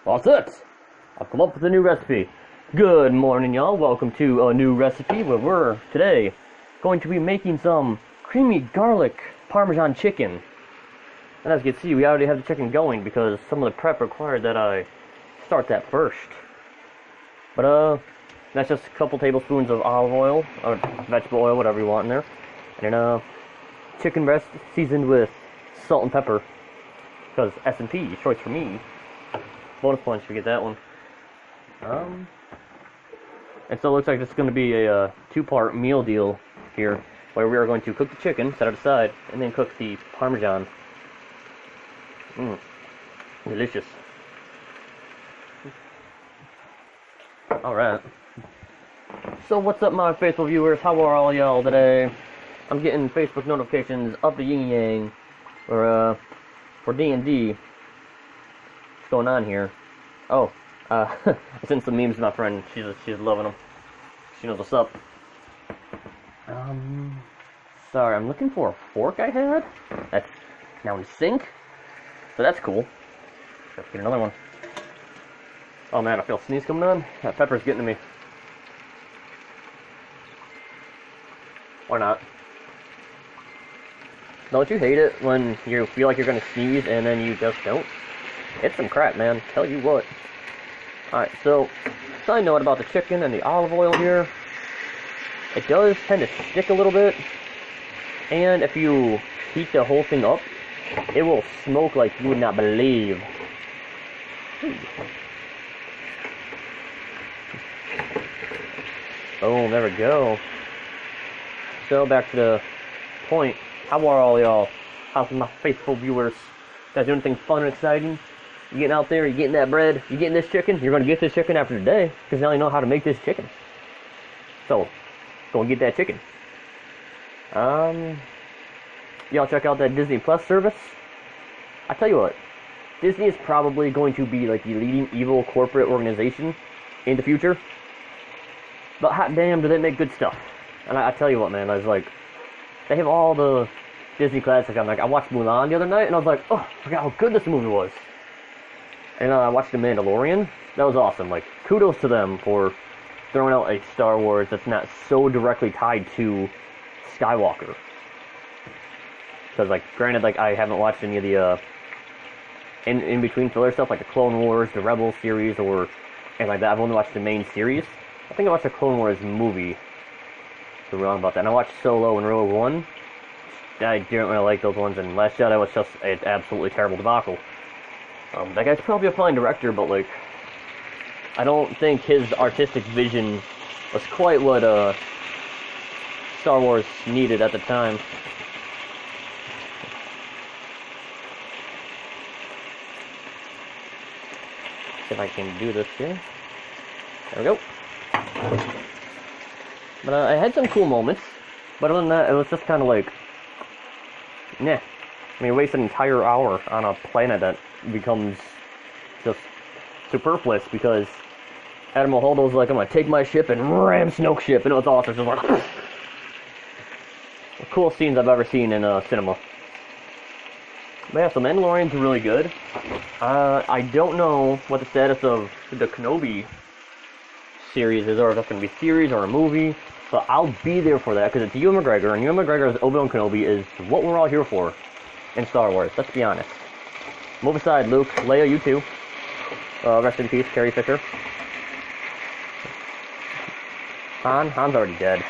All set! I've come up with a new recipe. Good morning, y'all. Welcome to a new recipe where we're today going to be making some creamy garlic parmesan chicken. And as you can see, we already have the chicken going because some of the prep required that I start that first. But that's just a couple tablespoons of olive oil or vegetable oil, whatever you want in there, and then chicken breast seasoned with salt and pepper because S&P choice for me. Bonus points if you get that one. And so it looks like it's going to be a two-part meal deal here, where we are going to cook the chicken, set it aside, and then cook the parmesan. Delicious. Alright. So what's up, my faithful viewers? How are all y'all today? I'm getting Facebook notifications up the yin yang for D&D. What's going on here? Oh, I sent some memes to my friend. She's loving them. She knows what's up. Sorry, I'm looking for a fork I had. That's now in sync. So that's cool. Let's get another one. Oh man, I feel a sneeze coming on. That pepper's getting to me. Or not. Don't you hate it when you feel like you're gonna sneeze and then you just don't? It's some crap, man. Tell you what. Alright, so, side note about the chicken and the olive oil here. It does tend to stick a little bit. And if you heat the whole thing up, it will smoke like you would not believe. Oh, there we go. So, back to the point. How are all y'all? How's my faithful viewers? Guys doing anything fun and exciting? You getting out there, you getting that bread, you getting this chicken? You're going to get this chicken after today, because now you know how to make this chicken. So, go and get that chicken. Y'all check out that Disney Plus service. I tell you what, Disney is probably going to be like the leading evil corporate organization in the future. But hot damn, do they make good stuff. And I tell you what, man, I was like, they have all the Disney classics. I watched Mulan the other night, and I was like, oh, I forgot how good this movie was. And I watched The Mandalorian. That was awesome. Like, kudos to them for throwing out a Star Wars that's not so directly tied to Skywalker. Because, like, granted, like, I haven't watched any of the in-between filler stuff, like the Clone Wars, the Rebels series, and like that. I've only watched the main series. I think I watched the Clone Wars movie. So wrong about that. And I watched Solo and Rogue One. I didn't really like those ones, and Last Jedi was just an absolutely terrible debacle. That guy's probably a fine director, but like, I don't think his artistic vision was quite what Star Wars needed at the time. See if I can do this here. There we go. But I had some cool moments, but other than that, it was just kind of like, nah. I mean, waste an entire hour on a planet that becomes just superfluous because Admiral Holdo's like, I'm gonna take my ship and ram Snoke's ship, and it was awesome. Just like, the coolest scenes I've ever seen in cinema. But yeah, so Mandalorian's really good. I don't know what the status of the Kenobi series is, or if that's gonna be a series or a movie, but I'll be there for that because it's Ewan McGregor, and Ewan McGregor as Obi-Wan Kenobi is what we're all here for in Star Wars, let's be honest. Move aside, Luke. Leia, you too. Rest in peace, Carrie Fisher. Han's already dead.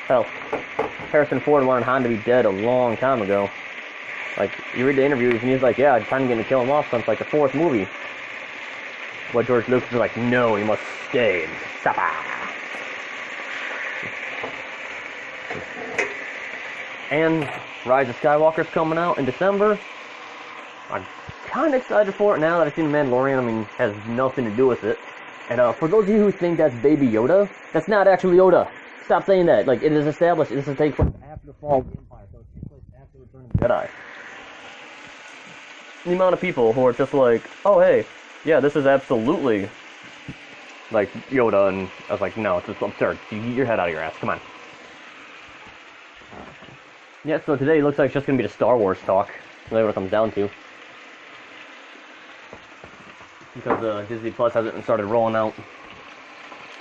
Hell, Harrison Ford wanted Han to be dead a long time ago. Like, you read the interviews and he's like, yeah, I'm trying to kill him off since like the 4th movie. But George Lucas was like, no, he must stay and suffer. And Rise of Skywalker's coming out in December. I'm kind of excited for it now that I've seen The Mandalorian. I mean, it has nothing to do with it. And for those of you who think that's Baby Yoda, that's not actually Yoda. Stop saying that. Like, it is established. This will take place after the fall of the Empire, so it takes place after Return of the Jedi. The amount of people who are just like, oh, hey, yeah, this is absolutely, like, Yoda, and I was like, no, it's just absurd. You get your head out of your ass. Come on. Yeah, so today it looks like it's just going to be the Star Wars talk. Really what it comes down to. because Disney Plus hasn't started rolling out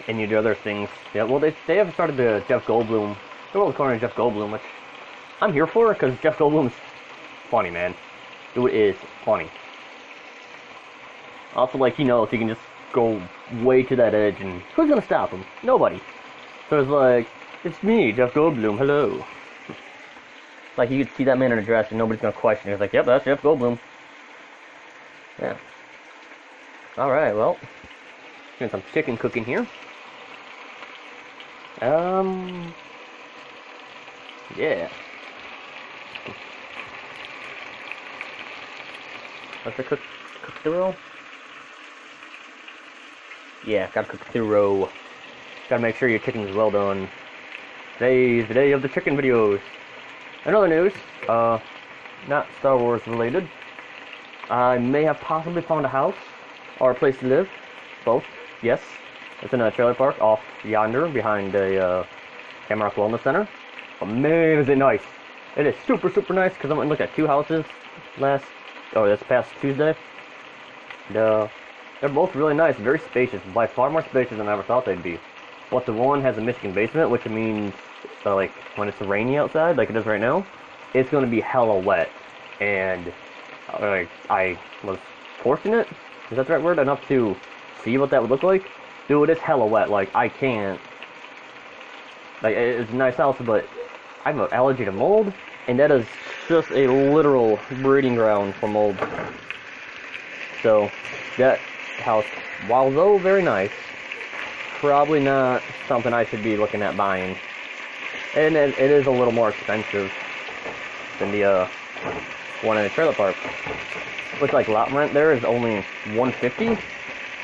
any of the other things. Yeah, well, they have started the Jeff Goldblum. They're all calling Jeff Goldblum, which I'm here for because Jeff Goldblum's funny, man. Dude is funny. Also, like, he knows he can just go way to that edge, and who's gonna stop him? Nobody. So it's like, it's me, Jeff Goldblum, hello. Like, you could see that man in a dress, and nobody's gonna question it. It's like, yep, that's Jeff Goldblum. Yeah. Alright, well, doing some chicken cooking here. Yeah. Let's cook the roll. Yeah, gotta cook the roll. Gotta make sure your chicken is well done. Today's the day of the chicken videos. In other news, not Star Wars related, I may have possibly found a house or a place to live. Both, yes. It's in a trailer park off yonder behind a Cameron Wellness Center. But man, is it nice! It is super, super nice because I went and looked at 2 houses this past Tuesday. And, they're both really nice, very spacious, by far more spacious than I ever thought they'd be. But the one has a Michigan basement, which means, like, when it's rainy outside, like it is right now, it's going to be hella wet. And, I was fortunate, is that the right word, enough to see what that would look like. Dude, it's hella wet, like, I can't, like, it's a nice house, but I have an allergy to mold, and that is just a literal breeding ground for mold. So, that house, while though very nice, probably not something I should be looking at buying. And it is a little more expensive than the one in the trailer park. Which, like, lot rent there is only $150.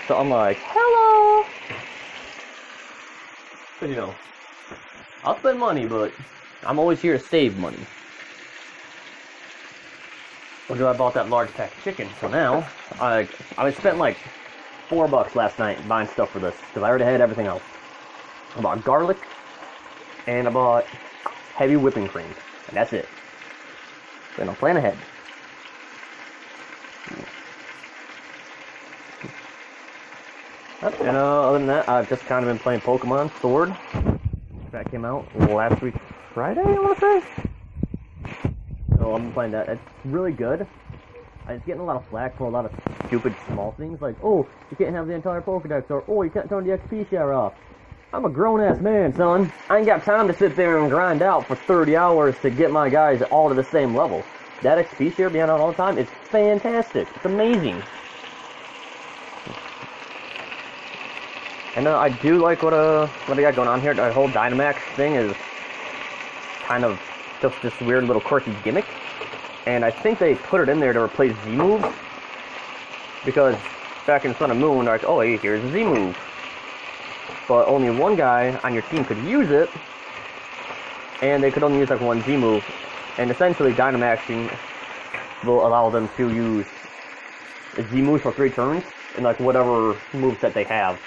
So I'm like, hello! But, you know, I'll spend money, but I'm always here to save money. Well, I bought that large pack of chicken, so now I spent like $4 last night buying stuff for this because I already had everything else. I bought garlic and I bought heavy whipping cream, and that's it. Then I'll plan ahead. And other than that, I've just kind of been playing Pokemon Sword. That came out last week Friday, I want to say. So I'm playing that. It's really good. It's getting a lot of flack for a lot of stupid small things, like, oh, you can't have the entire Pokedex, or, oh, you can't turn the XP share off. I'm a grown-ass man, son. I ain't got time to sit there and grind out for 30 hours to get my guys all to the same level. That XP share being on all the time is fantastic. It's amazing. And I do like what I got going on here. The whole Dynamax thing is kind of just this weird little quirky gimmick, and I think they put it in there to replace Z-moves, because back in Sun and Moon, they're like, oh, hey, here's a Z-move, but only one guy on your team could use it, and they could only use like one Z-move, and essentially Dynamaxing will allow them to use Z-moves for 3 turns, in like whatever moveset they have.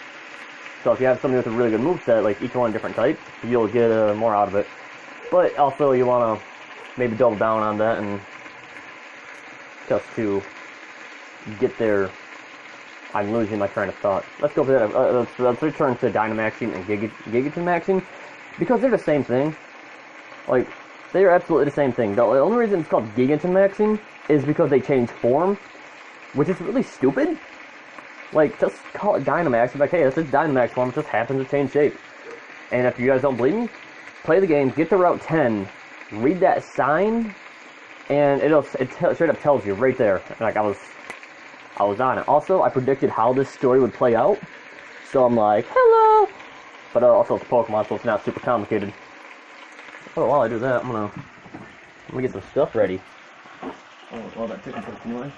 So if you have somebody with a really good moveset, like each one a different type, you'll get more out of it. But also, you want to maybe double down on that and just to get there. I'm losing my train of thought. Let's go for that. Let's return to Dynamaxing and Gigantamaxing, because they're the same thing. Like, they are absolutely the same thing. The only reason it's called Gigantamaxing is because they changed form, which is really stupid. Like, just call it Dynamax. Like, hey, this is Dynamax form. It just happens to change shape. And if you guys don't believe me, play the game, get to Route 10, read that sign, and it straight up tells you right there. Like, I was on it. Also, I predicted how this story would play out, so I'm like, hello! But also, it's Pokemon, so it's not super complicated. Oh, while I do that, I'm gonna get some stuff ready. Oh, all that chicken cooks anyway.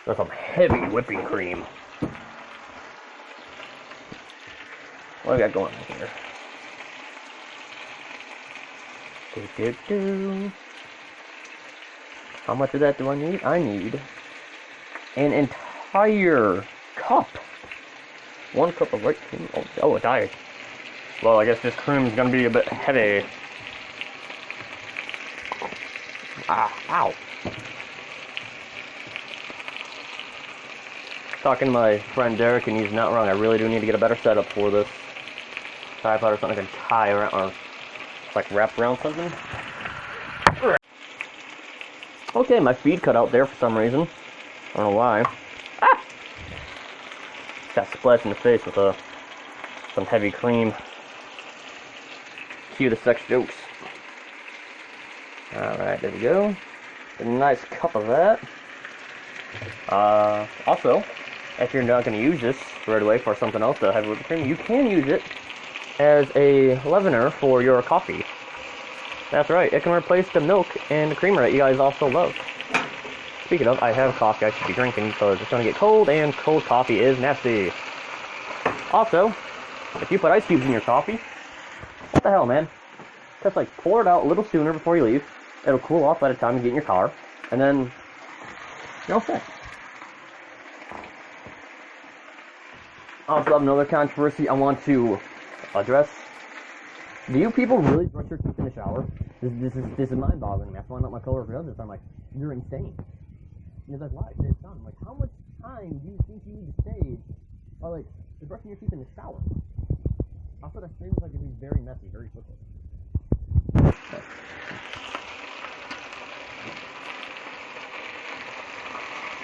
That's some heavy whipping cream. What do we got going on here? How much of that do I need? I need an entire cup. 1 cup of white cream. Oh, it died. Well, I guess this cream is gonna be a bit heavy. Ah, ow. Talking to my friend Derek, and he's not wrong. I really do need to get a better setup for this. Tripod or something I can tie around, or like wrap around something. Okay, my feed cut out there for some reason. I don't know why. Ah! Got splashed in the face with some heavy cream. Cue the sex jokes. Alright, there we go. A nice cup of that. Also, if you're not going to use this right away for something else, the heavy whipping cream, you can use it as a leavener for your coffee. That's right, it can replace the milk and the creamer that you guys also love. Speaking of, I have coffee I should be drinking because it's going to get cold, and cold coffee is nasty. Also, if you put ice cubes in your coffee, what the hell, man? Just like pour it out a little sooner before you leave. It'll cool off by the time you get in your car, and then you're all set. Also, I have another controversy I want to address. Do you people really brush your teeth in the shower? This is mind-boggling to me. I find out my coworker does this. I'm like, you're insane. And he's like, why? It's done. I'm like, how much time do you think you need to save, or like, to brushing your teeth in the shower? Also, that seems like it'd be very messy, very quickly.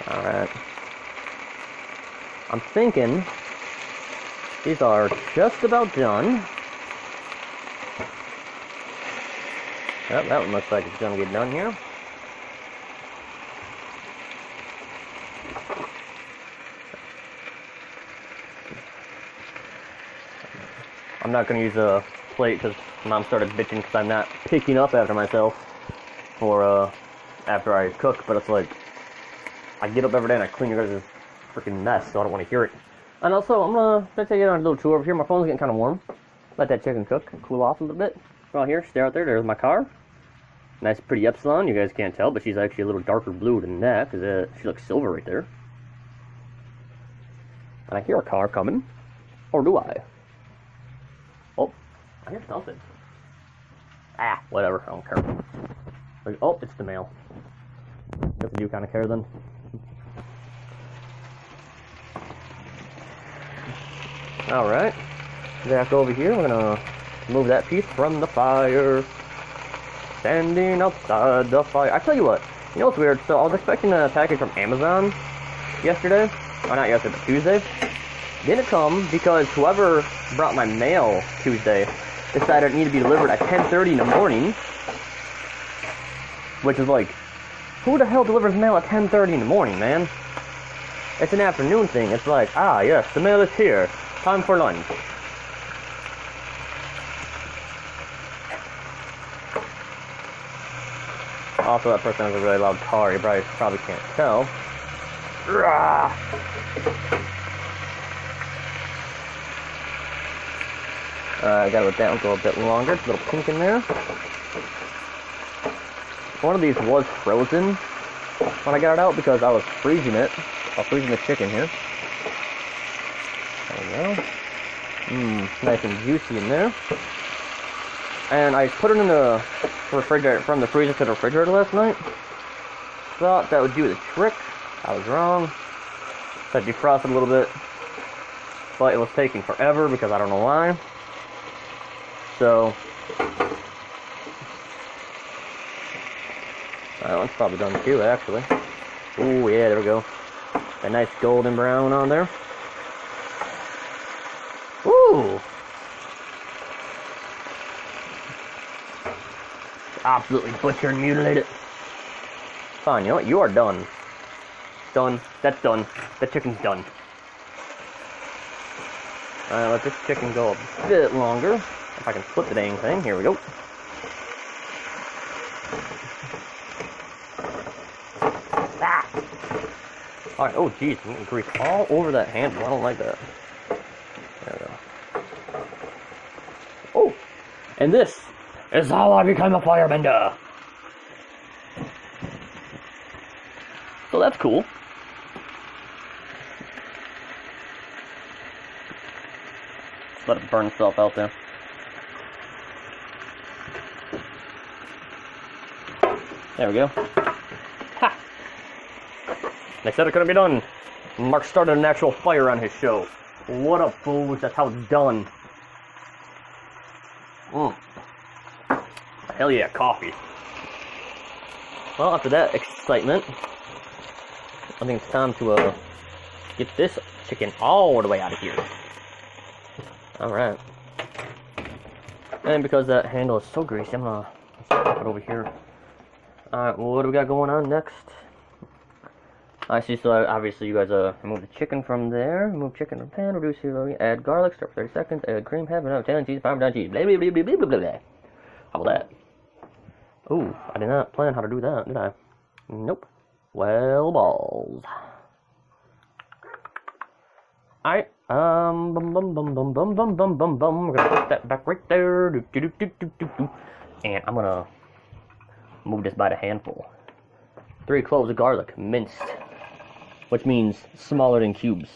Alright. I'm thinking these are just about done. Yep, that one looks like it's gonna get done here. I'm not gonna use a plate because Mom started bitching because I'm not picking up after myself for after I cook, but it's like I get up every day and I clean your guys' freaking mess, so I don't want to hear it. And also, I'm gonna take you on a little tour over here. My phone's getting kind of warm. Let that chicken cook and cool off a little bit. Right here, stare out there. There's my car. Nice, pretty Epsilon. You guys can't tell, but she's actually a little darker blue than that because she looks silver right there. And I hear a car coming, or do I? Oh, I hear something. Ah, whatever. I don't care. Like, oh, it's the mail. Guess I do kind of care then. Alright, back over here, we're gonna move that piece from the fire. Standing outside the fire. I tell you what, you know what's weird? So I was expecting a package from Amazon yesterday, or not yesterday, but Tuesday. Didn't come because whoever brought my mail Tuesday decided it needed to be delivered at 10:30 in the morning. Which is like, who the hell delivers mail at 10:30 in the morning, man? It's an afternoon thing. It's like, ah, yes, the mail is here. Time for lunch. Also, that person has a really loud car. You probably can't tell. I gotta let that one go a bit longer. It's a little pink in there. One of these was frozen when I got it out because I was freezing it. I was freezing the chicken here. There we go. Nice and juicy in there. And I put it in the refrigerator, from the freezer to the refrigerator last night. Thought that would do the trick. I was wrong. So I defrosted a little bit. But it was taking forever because I don't know why. So that one's probably done too, actually. Ooh, yeah, there we go. A nice golden brown on there. Ooh! Absolutely butchered and mutilated. Fine, you know what? You are done. Done. That's done. The chicken's done. Alright, let this chicken go a bit longer. If I can flip the dang thing. Here we go. Ah! Alright, oh jeez, I'm getting grease all over that handle. I don't like that. There we go. Oh! And this is how I became a firebender. So that's cool. Let it burn itself out there. There we go. Ha! They said it couldn't be done. Mark started an actual fire on his show. What up, fools? That's how it's done. Hell yeah, coffee. Well, after that excitement, I think it's time to get this chicken all the way out of here. Alright. And because that handle is so greasy, I'm gonna pop it over here. Alright, well, what do we got going on next? I see, so obviously you guys remove the chicken from there, remove chicken from the pan, reduce heat, add garlic, stir for 30 seconds, add cream, half an hour, Italian cheese, parmesan cheese, blah blah blah blah blah blah blah. How about that? Ooh, I did not plan how to do that, did I? Nope. Well, balls. Alright, bum bum bum bum bum bum bum bum bum. We're gonna put that back right there. Do, do, do, do, do, do, do. And I'm gonna move this by the handful. 3 cloves of garlic, minced. Which means smaller than cubes.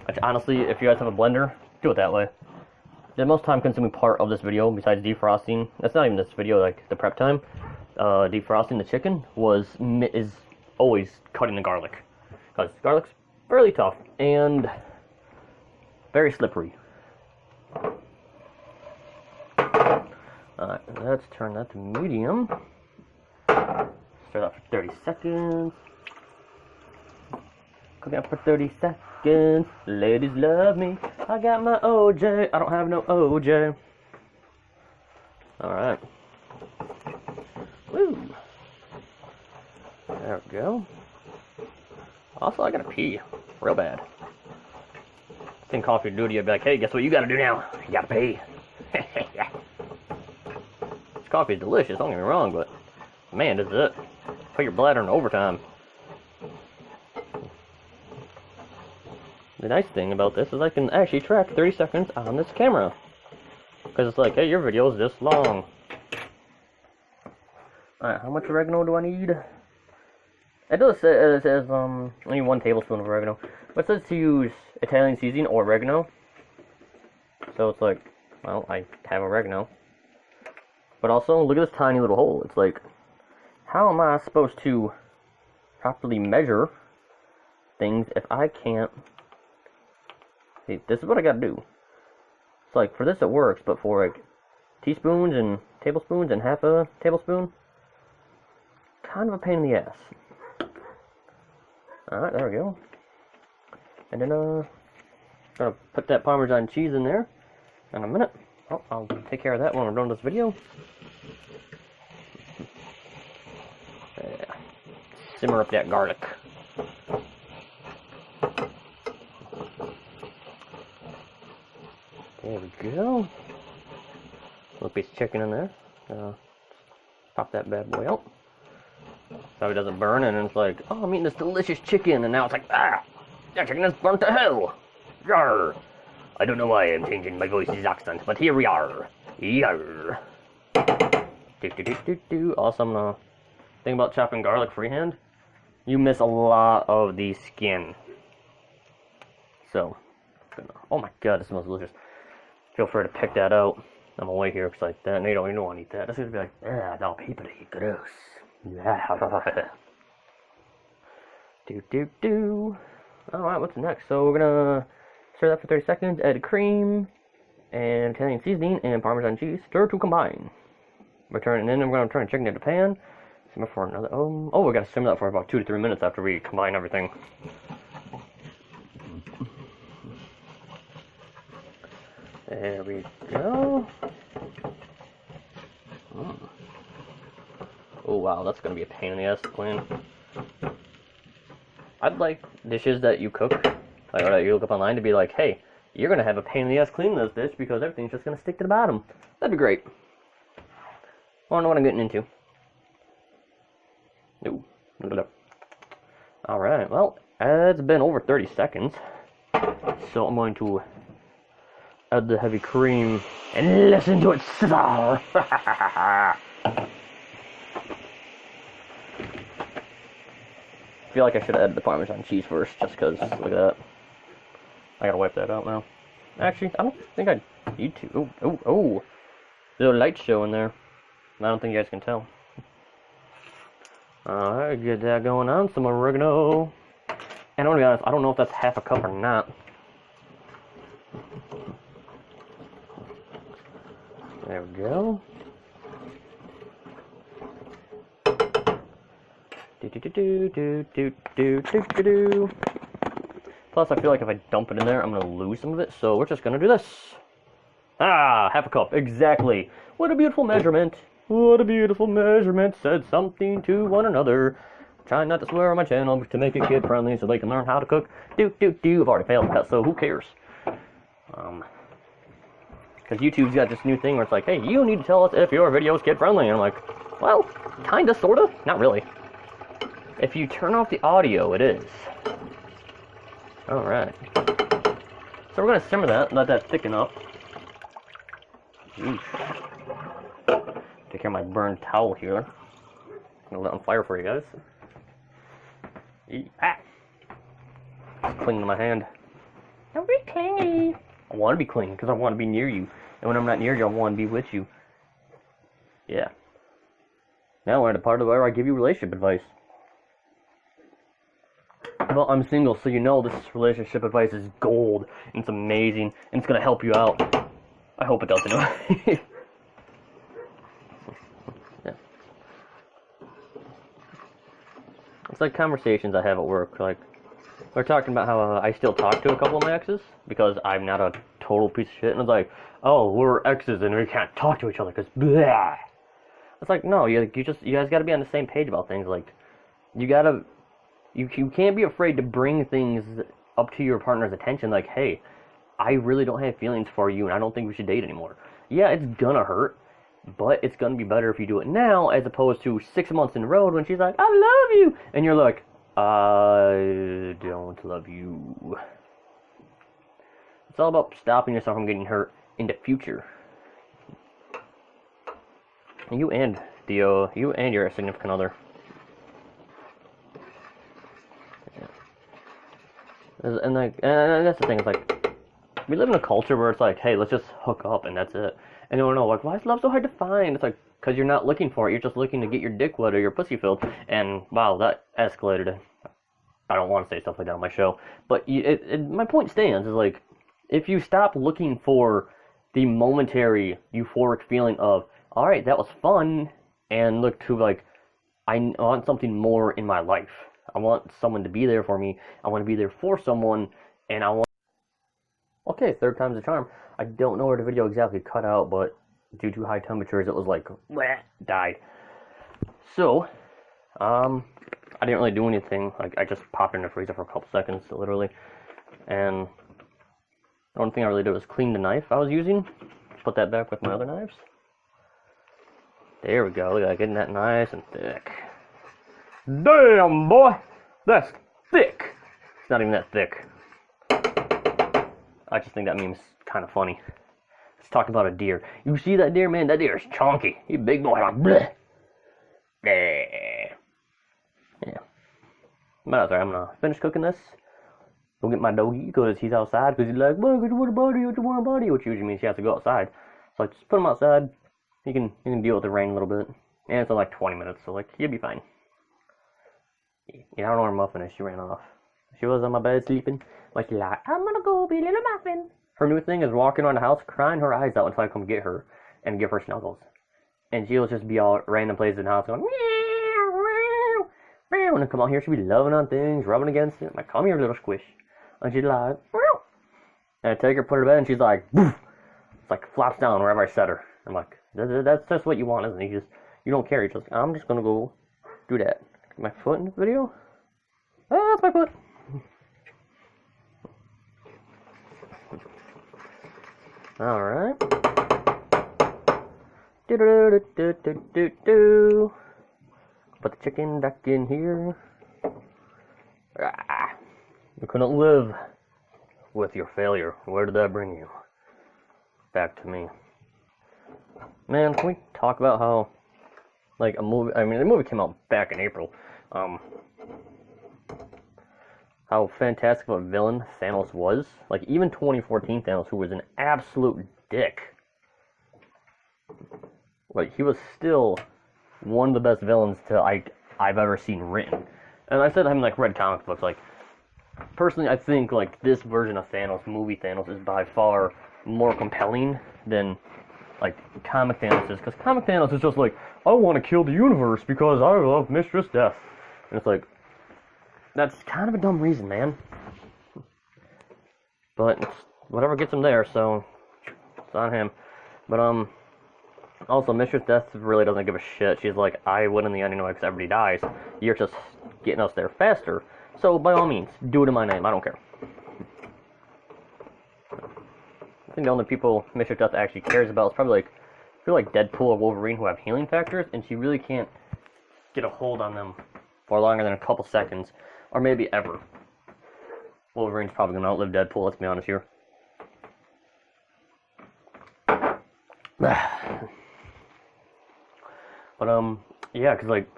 Which, honestly, if you guys have a blender, do it that way. The most time consuming part of this video, besides defrosting, that's not even this video, like the prep time, defrosting the chicken is always cutting the garlic. Because garlic's fairly tough and very slippery. Alright, let's turn that to medium. Start off for 30 seconds. Cook out for 30 seconds. Ladies love me. I got my OJ. I don't have no OJ. Alright. Woo. There we go. Also, I gotta pee. Real bad. I think coffee would do to you. Be like, hey, guess what you gotta do now? You gotta pee. This coffee is delicious, don't get me wrong, but man, this is it. Put your bladder in overtime. The nice thing about this is I can actually track 30 seconds on this camera. Because it's like, hey, your video is this long. Alright, how much oregano do I need? It does say, it says, I need 1 tablespoon of oregano. But it says to use Italian seasoning or oregano. So it's like, well, I have oregano. But also, look at this tiny little hole. It's like, how am I supposed to properly measure things if I can't... See, this is what I gotta do. It's like, for this it works, but for like teaspoons and tablespoons and half a tablespoon, kind of a pain in the ass. Alright, there we go. And then, gonna put that Parmesan cheese in there in a minute. Oh, I'll take care of that when we're done with this video. Yeah. Simmer up that garlic. There we go. Little piece of chicken in there. Pop that bad boy out. So it doesn't burn, and it's like, oh, I'm eating this delicious chicken, and now it's like, ah, that chicken is burnt to hell. Yarr. I don't know why I'm changing my voice's accent, but here we are. Yarr. Also, thing about chopping garlic freehand, you miss a lot of the skin. So, oh my god, this smells delicious. Feel free to pick that out. I'm away here because like that. No, you don't want to eat that. That's gonna be like, ah, no, people eat gross. Alright, what's next? So we're gonna stir that for 30 seconds, add cream and Italian seasoning and Parmesan cheese. Stir to combine. Return, and then we're gonna turn the chicken into the pan. Simmer for another. Oh, we gotta simmer that for about 2 to 3 minutes after we combine everything. There we go. Oh wow, that's gonna be a pain in the ass to clean. I'd like dishes that you cook, like or that you look up online, to be like, hey, you're gonna have a pain in the ass cleaning this dish because everything's just gonna stick to the bottom. That'd be great. I don't know what I'm getting into. No. Alright, well, it's been over 30 seconds. So I'm going to add the heavy cream and listen to it sizzle. I feel like I should have added the Parmesan cheese first, just because, look at that. I gotta wipe that out now. Actually, I don't think I need to. Oh. There's a light show in there. I don't think you guys can tell. Alright, get that going on. Some oregano. And I'm gonna be honest, I don't know if that's half a cup or not. There we go. Do. Plus, I feel like if I dump it in there, I'm gonna lose some of it. So we're just gonna do this. Ah, half a cup, exactly. What a beautiful measurement. What a beautiful measurement. Said something to one another. Trying not to swear on my channel to make it kid friendly so they can learn how to cook. I've already failed that, so who cares? Because YouTube's got this new thing where it's like, hey, you need to tell us if your video is kid friendly. And I'm like, well, kinda, sorta, not really. If you turn off the audio, it is. Alright. So we're gonna simmer that, let that thicken up. Oof. Take care of my burned towel here. I'm gonna let it on fire for you guys. Ah! It's clinging to my hand. Don't be clingy. I want to be clingy because I want to be near you. And when I'm not near you, I want to be with you. Yeah. Now we're at the part of where I give you relationship advice. Well, I'm single, so you know this relationship advice is gold. And it's amazing. And it's going to help you out. I hope it does, anyway. Yeah. It's like conversations I have at work. Like, we're talking about how I still talk to a couple of my exes because I'm not a total piece of shit. And it's like, oh, we're exes and we can't talk to each other because blah. It's like, no, you guys got to be on the same page about things. Like, you can't be afraid to bring things up to your partner's attention. Like, hey, I really don't have feelings for you and I don't think we should date anymore. Yeah, it's gonna hurt, but it's gonna be better if you do it now as opposed to 6 months in a row when she's like, I love you, and you're like, I don't love you. It's all about stopping yourself from getting hurt in the future. You and your significant other. And that's the thing. It's like we live in a culture where it's like, hey, let's just hook up and that's it. And you don't know, like, why is love so hard to find? It's like because you're not looking for it. You're just looking to get your dick wet or your pussy filled. And wow, that escalated. I don't want to say stuff like that on my show, but my point stands is like, if you stop looking for the momentary euphoric feeling of, all right, that was fun, and look to like, I want something more in my life. I want someone to be there for me. I want to be there for someone, and I want. Okay, third time's a charm. I don't know where the video exactly cut out, but due to high temperatures, it was like bleh, died. So, I didn't really do anything. Like, I just popped it in the freezer for a couple seconds, literally. And the only thing I really did was clean the knife I was using. Put that back with my other knives. There we go. Look at that, getting that nice and thick. Damn, boy! That's thick! It's not even that thick. I just think that meme's kind of funny. Let's talk about a deer. You see that deer, man? That deer is chunky. He's a big boy. Like, bleh. Bleh. Yeah. But that's alright, I'm gonna finish cooking this. Go get my doggy because he's outside because he's like, well, you want a body, you want a body, which usually means he has to go outside. So I just put him outside. He can deal with the rain a little bit. And it's in like 20 minutes, so like he'll be fine. Yeah, I don't know where Muffin is. She ran off. She was on my bed sleeping. Like, she's like, I'm gonna go be little Muffin. Her new thing is walking around the house, crying her eyes out until I come get her and give her snuggles. And she'll just be all random places in the house going, meow, meow, meow. When I come out here, she'll be loving on things, rubbing against it. I'm like, come here, little squish. And she's like, meow. And I take her, put her to bed, and she's like, boof. It's like flops down wherever I set her. I'm like, that's just what you want, isn't it? You don't care. You're just, I'm just gonna go do that. My foot in the video? Ah, that's my foot. Alright. Do. Put the chicken back in here. Ah, you couldn't live with your failure. Where did that bring you? Back to me. Man, can we talk about how, like, the movie came out back in April. How fantastic of a villain Thanos was. Like, even 2014 Thanos, who was an absolute dick. Like, he was still one of the best villains I've ever seen written. And I said I haven't, like, read comic books. Like, personally, I think like this version of Thanos, movie Thanos, is by far more compelling than like comic Thanos is, because comic Thanos is just like, I want to kill the universe because I love Mistress Death, and it's like, that's kind of a dumb reason, man. But it's whatever gets him there, so it's on him. But also Mistress Death really doesn't give a shit. She's like, I win in the end anyway because everybody dies. You're just getting us there faster. So by all means, do it in my name. I don't care. I think the only people Mistress Death actually cares about is probably like, I feel like Deadpool or Wolverine, who have healing factors, and she really can't get a hold on them for longer than a couple seconds, or maybe ever. Wolverine's probably gonna outlive Deadpool. Let's be honest here. But yeah, because like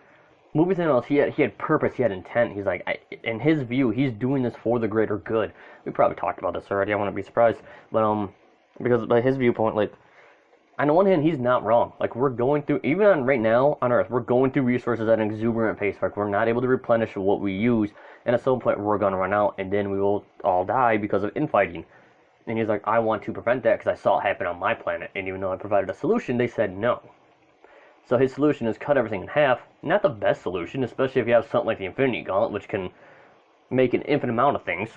movie Thanos, he had purpose, he had intent. He's like, in his view, he's doing this for the greater good. We probably talked about this already. I wouldn't be surprised, but because by his viewpoint, like, on the one hand, he's not wrong. Like, we're going through, even on right now on Earth, we're going through resources at an exuberant pace. Like, we're not able to replenish what we use, and at some point we're gonna run out, and then we will all die because of infighting. And he's like, I want to prevent that because I saw it happen on my planet, and even though I provided a solution, they said no. So his solution is cut everything in half. Not the best solution, especially if you have something like the Infinity Gauntlet, which can make an infinite amount of things.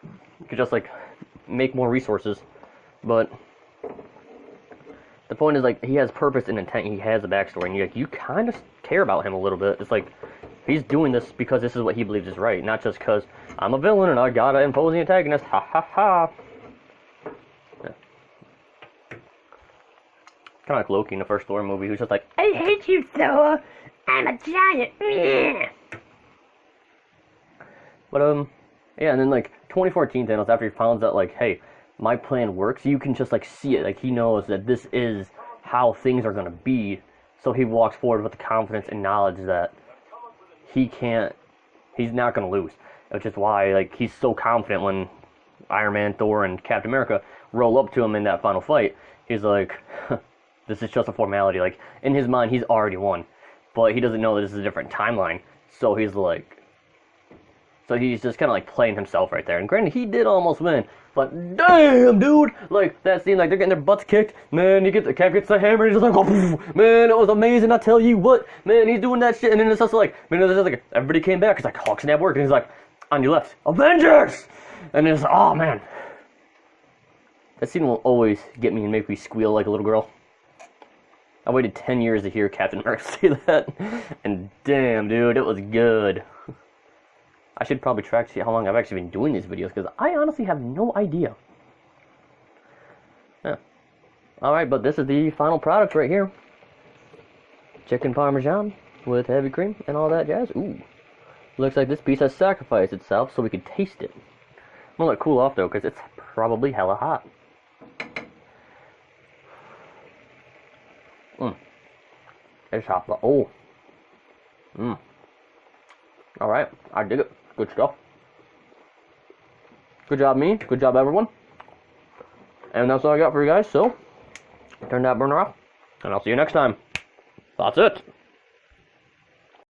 You could just, like, make more resources. But the point is, like, he has purpose and intent. He has a backstory, and you kind of care about him a little bit. It's like, he's doing this because this is what he believes is right, not just because I'm a villain and I gotta impose the antagonist. Ha ha ha. Yeah. Kind of like Loki in the first Thor movie, who's just like, I hate you, Thor. I'm a giant. But yeah, and then like 2014 Thanos, after he finds out, like, hey, my plan works, you can just like see it. Like, he knows that this is how things are gonna be, so he walks forward with the confidence and knowledge that he's not gonna lose. Which is why, like, he's so confident when Iron Man, Thor, and Captain America roll up to him in that final fight. He's like, this is just a formality. Like, in his mind, he's already won. But he doesn't know that this is a different timeline. So he's like, he's just kind of like playing himself right there. And granted, he did almost win. But damn, dude! Like, that scene, like, they're getting their butts kicked. Man, Cap gets the hammer, and he's just like, oh, man, it was amazing, I tell you what. Man, he's doing that shit. And then it's just like, man, it's just like, everybody came back. It's like, Hawk snap work. And he's like, on your left, Avengers! And it's, oh, man. That scene will always get me and make me squeal like a little girl. I waited 10 years to hear Captain America say that. And damn, dude, it was good. I should probably track to see how long I've actually been doing these videos, because I honestly have no idea. Yeah. Alright, but this is the final product right here. Chicken Parmesan with heavy cream and all that jazz. Ooh. Looks like this piece has sacrificed itself so we can taste it. I'm gonna let it cool off though, because it's probably hella hot. It's hot, but oh. Alright, I dig it. Good stuff. Good job, me. Good job, everyone. And that's all I got for you guys, so turn that burner off, and I'll see you next time. That's it.